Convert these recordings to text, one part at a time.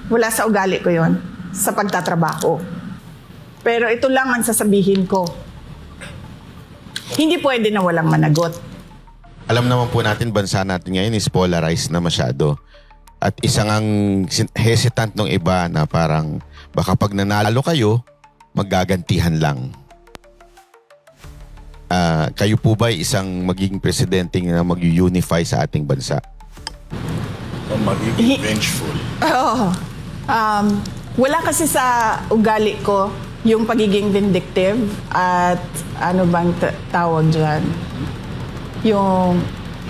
Wala sa ugali ko yon sa pagtatrabaho. Pero ito lang ang sasabihin ko. Hindi pwede na walang managot. Alam naman po natin, bansa natin ngayon is polarized na masyado. At isang ang hesitant ng iba na parang baka pag nanalo kayo, maggagantihan lang. Kayo po ba isang magiging presidente na mag-unify sa ating bansa? O magiging vengeful. Oo. Wala kasi sa ugali ko yung pagiging vindictive at ano bang tawag dyan? Yung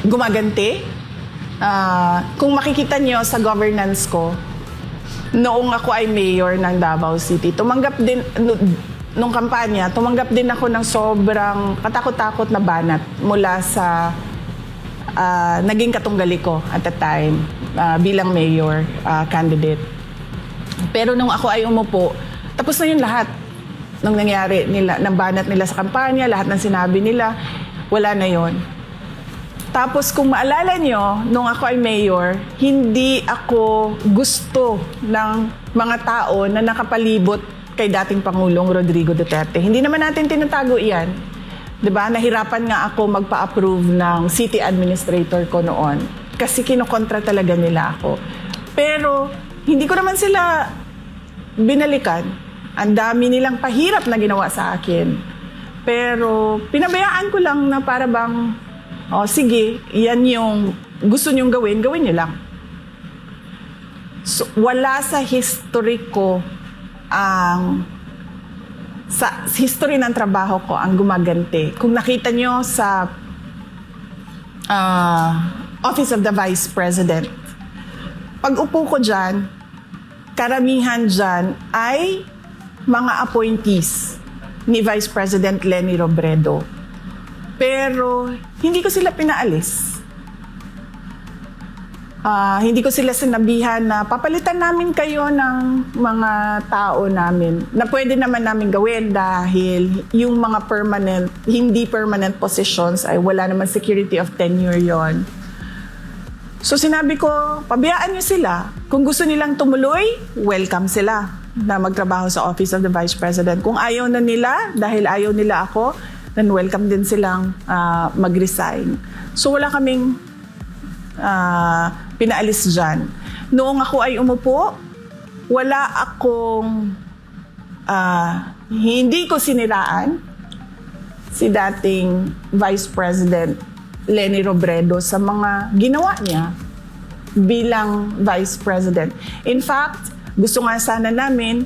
gumaganti. Kung makikita nyo sa governance ko, noong ako ay mayor ng Davao City, tumanggap din, nung kampanya, tumanggap din ako ng sobrang katakot-takot na banat mula sa naging katunggali ko at the time bilang mayor candidate. Pero nung ako ay umupo, tapos na yun lahat. Nung nangyari nila, ng banat nila sa kampanya, lahat ng sinabi nila, wala na yon. Tapos kung maalala nyo, nung ako ay mayor, hindi ako gusto ng mga tao na nakapalibot kay dating Pangulong Rodrigo Duterte. Hindi naman natin tinatago iyan. 'Di ba? Nahirapan nga ako magpa-approve ng city administrator ko noon kasi kinokontra talaga nila ako. Pero hindi ko naman sila binalikan. Ang dami nilang pahirap na ginawa sa akin. Pero pinabayaan ko lang na para bang, sige, yan yung gusto nyong gawin, gawin nyo lang. So, wala sa history ko sa history ng trabaho ko ang gumaganti. Kung nakita nyo sa Office of the Vice President, pag upo ko dyan, karamihan dyan ay mga appointees ni Vice President Leni Robredo. Pero hindi ko sila pinaalis. Hindi ko sila sinabihan na papalitan namin kayo ng mga tao namin na pwede naman namin gawin dahil yung mga hindi permanent positions ay wala naman security of tenure yon. So sinabi ko, pabayaan niyo sila. Kung gusto nilang tumuloy, welcome sila na magtrabaho sa Office of the Vice President. Kung ayaw na nila, dahil ayaw nila ako, then welcome din silang mag-resign. So wala kaming pinaalis dyan. Noong ako ay umupo, wala akong, hindi ko siniraan si dating Vice President Leni Robredo sa mga ginawa niya bilang Vice President. In fact, gusto nga sana namin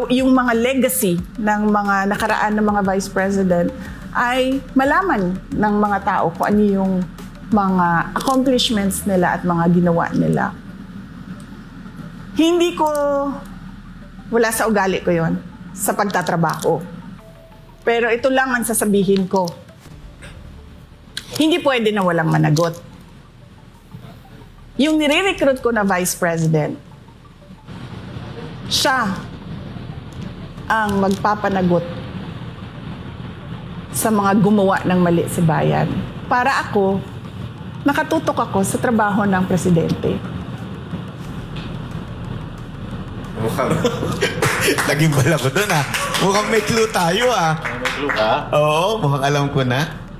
yung mga legacy ng mga nakaraan ng mga Vice President ay malaman ng mga tao kung ano yung mga accomplishments nila at mga ginawa nila. Wala sa ugali ko yon sa pagtatrabaho. Pero ito lang ang sasabihin ko. Hindi pwede na walang managot. Yung nire-recruit ko na Vice President, siya ang magpapanagot sa mga gumawa ng mali sa bayan. Para ako, nakatutok ako sa trabaho ng presidente. Mukhang naging bala ko doon Mukhang may clue tayo May clue ka? Oo, mukhang alam ko na.